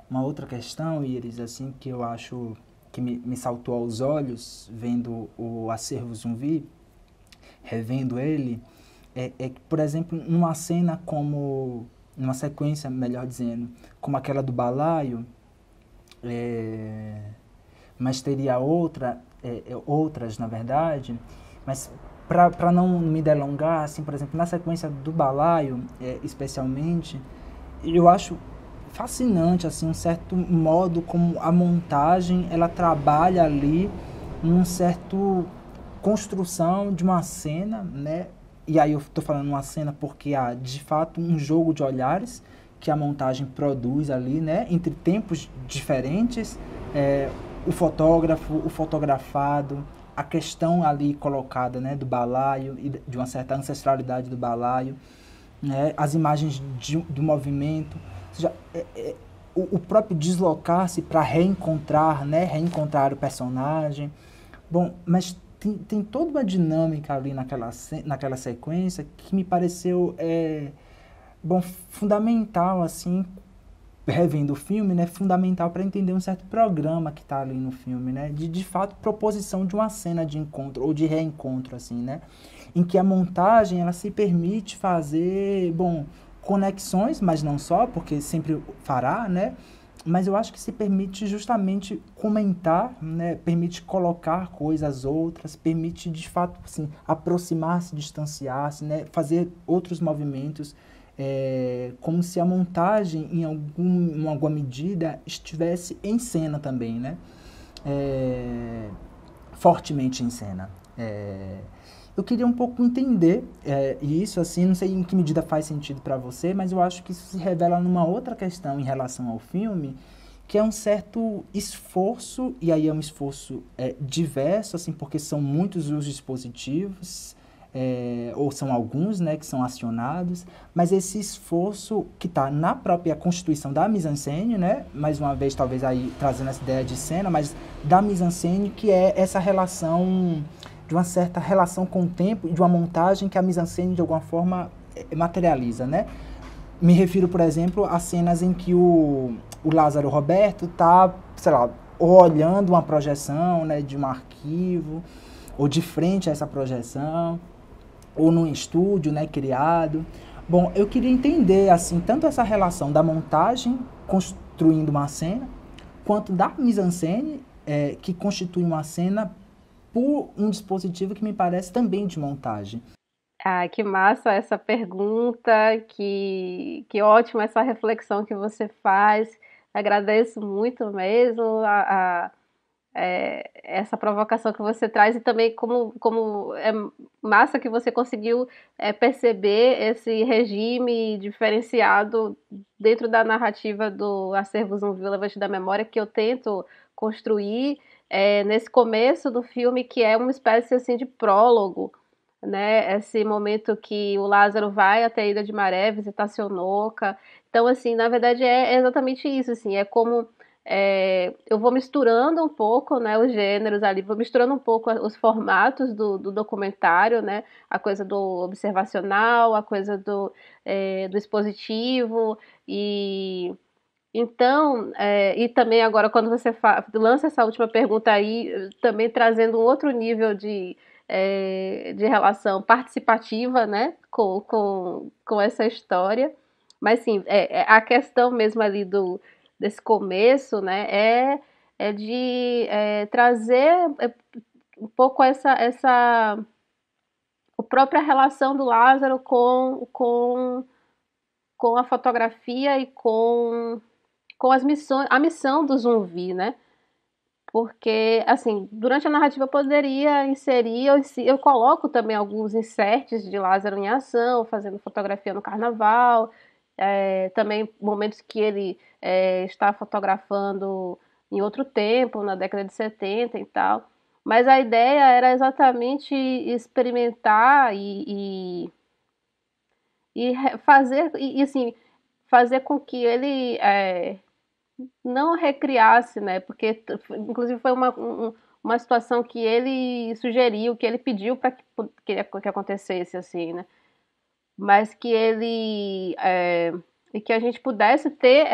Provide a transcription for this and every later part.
Uma outra questão, Iris, assim, que eu acho que me saltou aos olhos vendo o Acervo Zumbi, revendo ele, é que, por exemplo, numa cena como, numa sequência, melhor dizendo, como aquela do balaio, mas teria outras, na verdade, mas para não me delongar, assim, por exemplo, na sequência do balaio, especialmente, eu acho fascinante, assim, um certo modo como a montagem, ela trabalha ali num certo construção de uma cena, né? E aí eu estou falando uma cena porque há, de fato, um jogo de olhares que a montagem produz ali, né? Entre tempos diferentes, o fotógrafo, o fotografado, a questão ali colocada, né? Do balaio e de uma certa ancestralidade do balaio, né? As imagens do movimento, ou seja, o próprio deslocar-se para reencontrar, né? Reencontrar o personagem. Bom, mas tem toda uma dinâmica ali naquela sequência que me pareceu bom, fundamental, assim, revendo o filme, né, fundamental para entender um certo programa que está ali no filme, né, de fato proposição de uma cena de encontro ou de reencontro, assim, né, em que a montagem ela se permite fazer, bom, conexões, mas não só, porque sempre fará, né, mas eu acho que se permite justamente comentar, né, permite colocar coisas outras, permite de fato assim, aproximar-se, distanciar-se, né, fazer outros movimentos, como se a montagem em alguma medida estivesse em cena também, né, fortemente em cena. Eu queria um pouco entender isso, assim, não sei em que medida faz sentido para você, mas eu acho que isso se revela numa outra questão em relação ao filme, que é um certo esforço, e aí é um esforço diverso, assim, porque são muitos os dispositivos, ou são alguns, né, que são acionados, mas esse esforço que está na própria constituição da mise-en-scène, né, mais uma vez talvez aí trazendo essa ideia de cena, mas da mise-en-scène, que é essa relação, de uma certa relação com o tempo e de uma montagem que a mise-en-scène de alguma forma materializa, né. Me refiro, por exemplo, a cenas em que o Lázaro Roberto está, sei lá, olhando uma projeção, né, de um arquivo, ou de frente a essa projeção, ou num estúdio, né, criado. Bom, eu queria entender, assim, tanto essa relação da montagem construindo uma cena, quanto da mise-en-scène, que constitui uma cena por um dispositivo que me parece também de montagem. Ah, que massa essa pergunta, que ótima essa reflexão que você faz. Agradeço muito mesmo essa provocação que você traz e também como é massa que você conseguiu perceber esse regime diferenciado dentro da narrativa do Acervo Zumbi Levante da Memória que eu tento construir nesse começo do filme, que é uma espécie assim de prólogo, né? Esse momento que o Lázaro vai até a Ilha de Maré visitar seu Noca. Então, assim, na verdade é exatamente isso, assim, é como eu vou misturando um pouco, né, os gêneros ali, vou misturando um pouco os formatos do documentário, né, a coisa do observacional, a coisa do expositivo, e então, e também agora quando você lança essa última pergunta aí, também trazendo um outro nível de relação participativa, né, com essa história. Mas sim, a questão mesmo ali desse começo, né, é de trazer um pouco a própria relação do Lázaro com a fotografia e com a missão do Zumbi, né? Porque, assim, durante a narrativa eu poderia inserir, eu coloco também alguns inserts de Lázaro em ação, fazendo fotografia no carnaval, também momentos que ele está fotografando em outro tempo, na década de 70 e tal. Mas a ideia era exatamente experimentar fazer, assim, fazer com que ele não recriasse, né? Porque, inclusive, foi uma situação que ele sugeriu, que ele pediu para que acontecesse, assim, né? Mas que ele e que a gente pudesse ter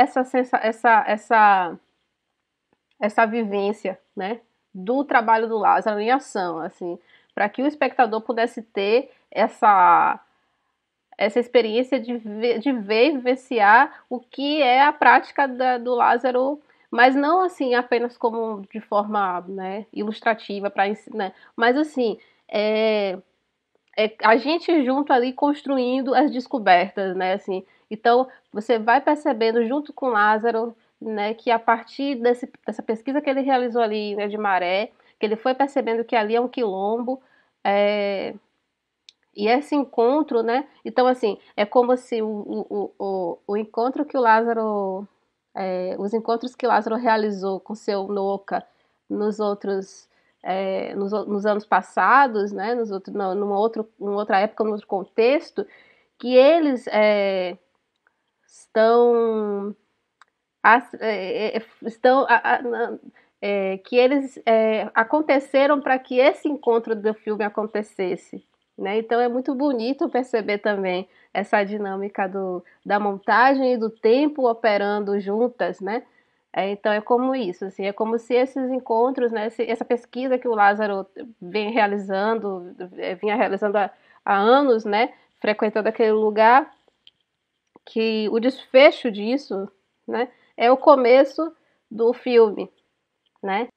essa vivência, né? Do trabalho do Lázaro em ação, assim, para que o espectador pudesse ter essa experiência de ver e vivenciar o que é a prática do Lázaro, mas não assim apenas como de forma, né, ilustrativa para ensinar, mas assim a gente junto ali construindo as descobertas, né, assim. Então você vai percebendo junto com Lázaro, né, que a partir dessa pesquisa que ele realizou ali, né, de Maré, que ele foi percebendo que ali é um quilombo, e esse encontro, né? Então, assim, é como se o encontro que o Lázaro. Os encontros que Lázaro realizou com seu Noca nos outros. Nos anos passados, né? Numa outra época, num outro contexto, que eles estão. Estão que eles aconteceram para que esse encontro do filme acontecesse, né? Então é muito bonito perceber também essa dinâmica da montagem e do tempo operando juntas, né? Então é como isso, assim, é como se esses encontros, né, essa pesquisa que o Lázaro vinha realizando há anos, né, frequentando aquele lugar, que o desfecho disso, né, é o começo do filme, né?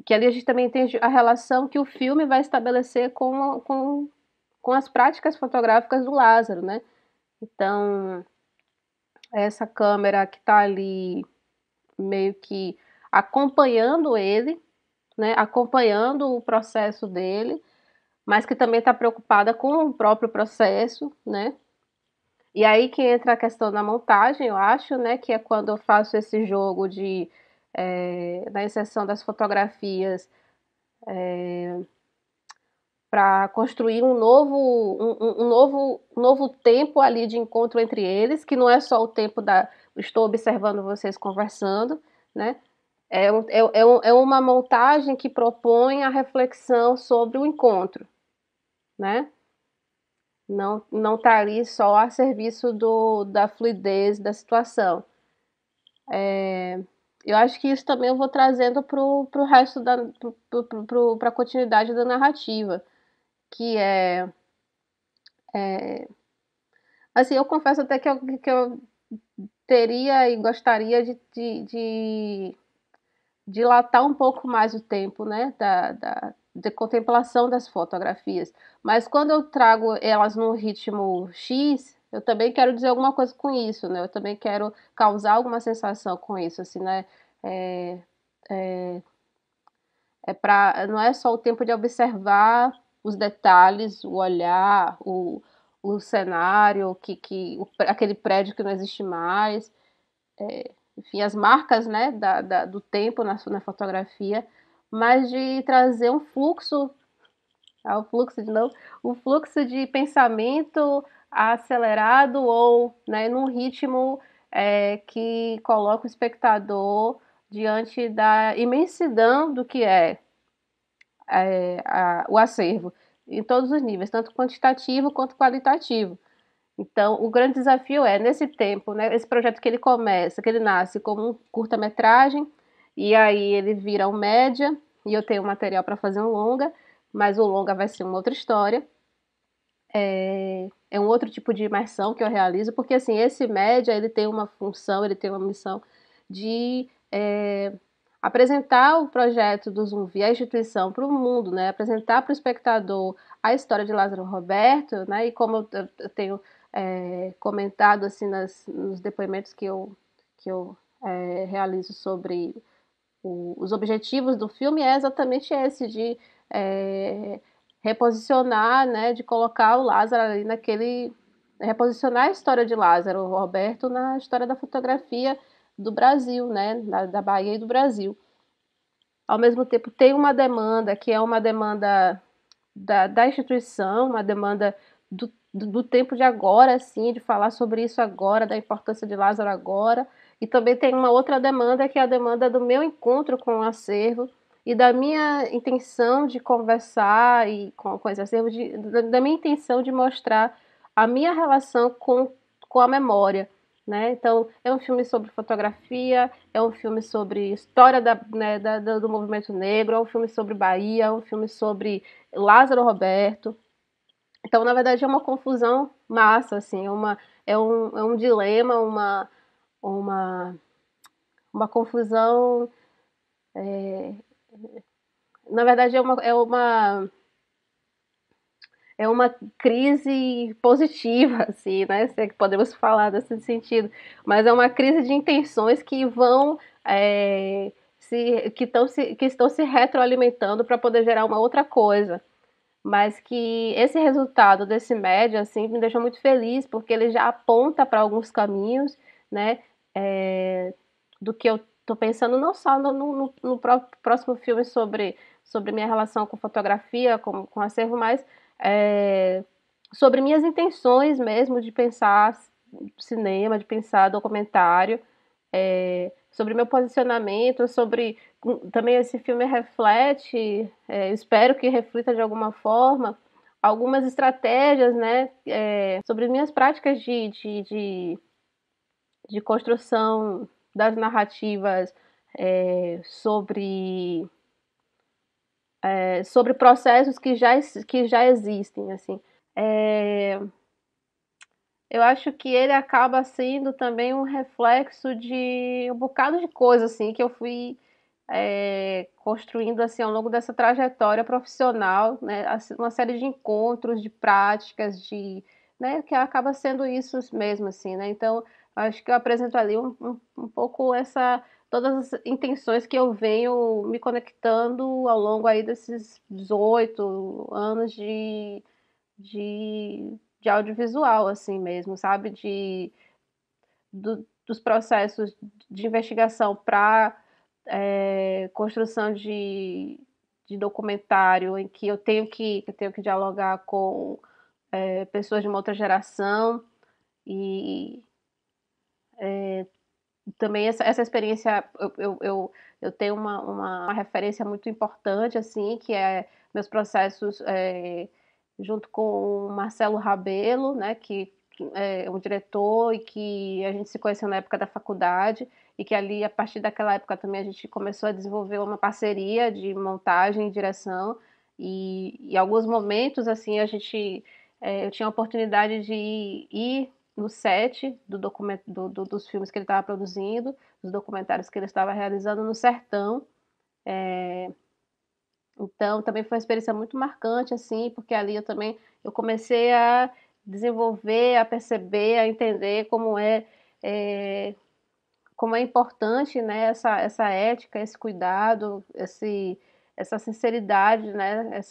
Que ali a gente também tem a relação que o filme vai estabelecer com as práticas fotográficas do Lázaro, né? Então, essa câmera que está ali meio que acompanhando ele, né? Acompanhando o processo dele, mas que também está preocupada com o próprio processo, né? E aí que entra a questão da montagem, eu acho, né? Que é quando eu faço esse jogo da inserção das fotografias para construir um novo tempo ali de encontro entre eles, que não é só o tempo da estou observando vocês conversando, né? É uma montagem que propõe a reflexão sobre o encontro, né? Não tá ali só a serviço da fluidez da situação. Eu acho que isso também eu vou trazendo pro resto para a continuidade da narrativa, que assim, eu confesso até que eu teria e gostaria de dilatar um pouco mais o tempo, né, de contemplação das fotografias. Mas quando eu trago elas num ritmo X, eu também quero dizer alguma coisa com isso, né? Eu também quero causar alguma sensação com isso, assim, né? É, não é só o tempo de observar os detalhes, o olhar, o cenário, aquele prédio que não existe mais, enfim, as marcas, né, do tempo na fotografia, mas de trazer um fluxo, o fluxo de novo, um fluxo de pensamento acelerado ou, né, num ritmo que coloca o espectador diante da imensidão do que é o acervo, em todos os níveis, tanto quantitativo quanto qualitativo. Então, o grande desafio nesse tempo, né, esse projeto que ele nasce como um curta-metragem, e aí ele vira um média, e eu tenho material para fazer um longa, mas o longa vai ser uma outra história. É um outro tipo de imersão que eu realizo, porque assim, esse média ele tem uma função, ele tem uma missão de apresentar o projeto do Zumbi, a instituição, para o mundo, né? Apresentar para o espectador a história de Lázaro Roberto, né? E como eu tenho comentado assim nos depoimentos que eu realizo sobre os objetivos do filme, é exatamente esse, de reposicionar, né? De colocar o Lázaro ali naquele... reposicionar a história de Lázaro Roberto na história da fotografia do Brasil, né? Da Bahia e do Brasil. Ao mesmo tempo, tem uma demanda que é uma demanda da instituição, uma demanda do tempo de agora, assim, de falar sobre isso agora, da importância de Lázaro agora. E também tem uma outra demanda, que é a demanda do meu encontro com o acervo e da minha intenção de conversar com esse acervo, da minha intenção de mostrar a minha relação com a memória. Né? Então, é um filme sobre fotografia, é um filme sobre história do movimento negro, é um filme sobre Bahia, é um filme sobre Lázaro Roberto. Então, na verdade, é uma confusão massa, assim, é um dilema, uma, uma confusão. Na verdade, é uma crise positiva, assim, né? Se é que podemos falar nesse sentido. Mas é uma crise de intenções que vão que estão se retroalimentando para poder gerar uma outra coisa. Mas que esse resultado desse média assim me deixou muito feliz, porque ele já aponta para alguns caminhos, né, do que eu estou pensando, não só no próximo filme sobre minha relação com fotografia, com acervo, mas sobre minhas intenções mesmo de pensar cinema, de pensar documentário, sobre meu posicionamento, sobre também esse filme reflete, espero que reflita de alguma forma, algumas estratégias, né, sobre minhas práticas de construção das narrativas, sobre processos que já existem, assim. Eu acho que ele acaba sendo também um reflexo de um bocado de coisa assim que eu fui construindo assim ao longo dessa trajetória profissional, né? Assim, uma série de encontros, de práticas, né? Que acaba sendo isso mesmo, assim, né? Então, acho que eu apresento ali um pouco todas as intenções que eu venho me conectando ao longo aí desses 18 anos de audiovisual, assim mesmo, sabe? Dos processos de investigação para construção de documentário, em que eu tenho que dialogar com pessoas de uma outra geração, e também essa experiência, eu tenho uma referência muito importante, assim, que é meus processos junto com o Marcelo Rabelo, né, que é um diretor e que a gente se conheceu na época da faculdade, e que ali, a partir daquela época também, a gente começou a desenvolver uma parceria de montagem e direção, e em alguns momentos, assim, eu tinha a oportunidade de ir no set dos filmes que ele estava produzindo, dos documentários que ele estava realizando no Sertão. Então, também foi uma experiência muito marcante, assim, porque ali eu comecei a desenvolver, a perceber, a entender é, como é importante, né, essa ética, esse cuidado, essa sinceridade, né,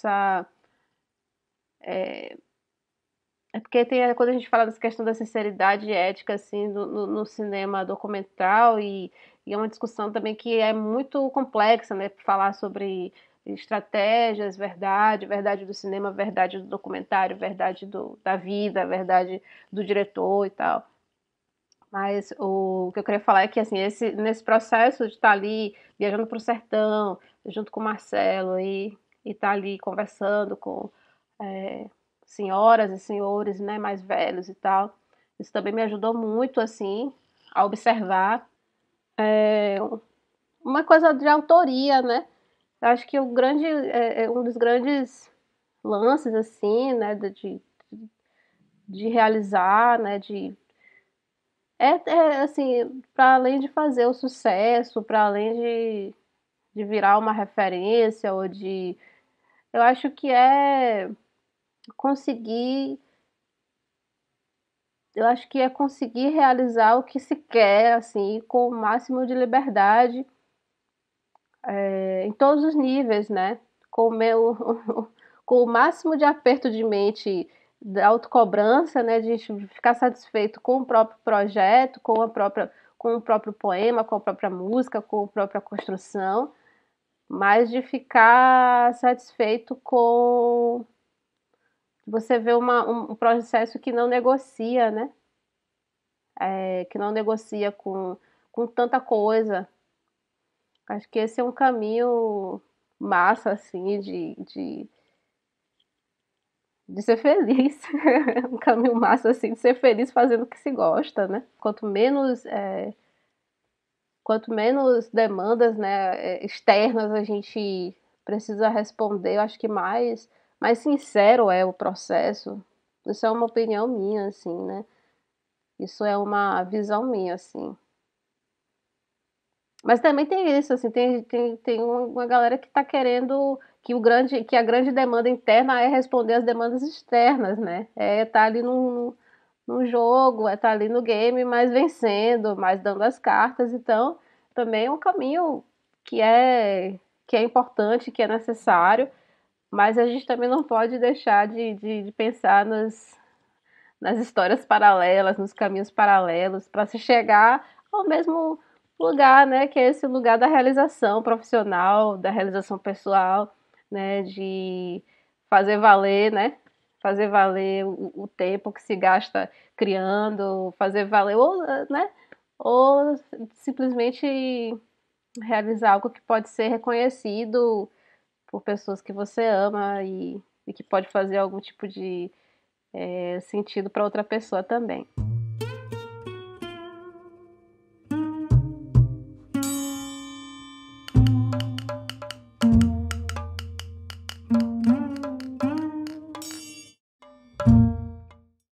porque quando a gente fala dessa questão da sinceridade e ética, assim, no cinema documental, e é uma discussão também que é muito complexa, né? Falar sobre estratégias, verdade do cinema, verdade do documentário, verdade da vida, verdade do diretor e tal. Mas o que eu queria falar é que, assim, nesse processo de estar ali viajando para o sertão, junto com o Marcelo, e estar ali conversando com senhoras e senhores, né, mais velhos e tal, isso também me ajudou muito, assim, a observar uma coisa de autoria, né? Eu acho que um dos grandes lances assim, né, de realizar, né, assim, para além de fazer o sucesso, para além de virar uma referência ou de, eu acho que é conseguir, eu acho que é conseguir realizar o que se quer, assim, com o máximo de liberdade, em todos os níveis, né? Com o meu, com o máximo de aperto de mente, da autocobrança, né? De ficar satisfeito com o próprio projeto, com o próprio poema, com a própria música, com a própria construção, mas de ficar satisfeito com você vê um processo que não negocia, né? Que não negocia com tanta coisa. Acho que esse é um caminho massa, assim, de ser feliz. Um caminho massa, assim, de ser feliz fazendo o que se gosta, né? Quanto menos demandas, né, externas a gente precisa responder, eu acho que mais sincero é o processo. Isso é uma opinião minha, assim, né? Isso é uma visão minha, assim. Mas também tem isso, assim, tem uma galera que está querendo que a grande demanda interna é responder às demandas externas, né? É estar ali num jogo, é estar ali no game, mas vencendo, mais dando as cartas. Então, também é um caminho que é importante, que é necessário, mas a gente também não pode deixar de pensar nas histórias paralelas, nos caminhos paralelos, para se chegar ao mesmo lugar, né, que é esse lugar da realização profissional, da realização pessoal, né, de fazer valer, né, fazer valer o tempo que se gasta criando, fazer valer, ou simplesmente realizar algo que pode ser reconhecido por pessoas que você ama e que pode fazer algum tipo de sentido para outra pessoa também.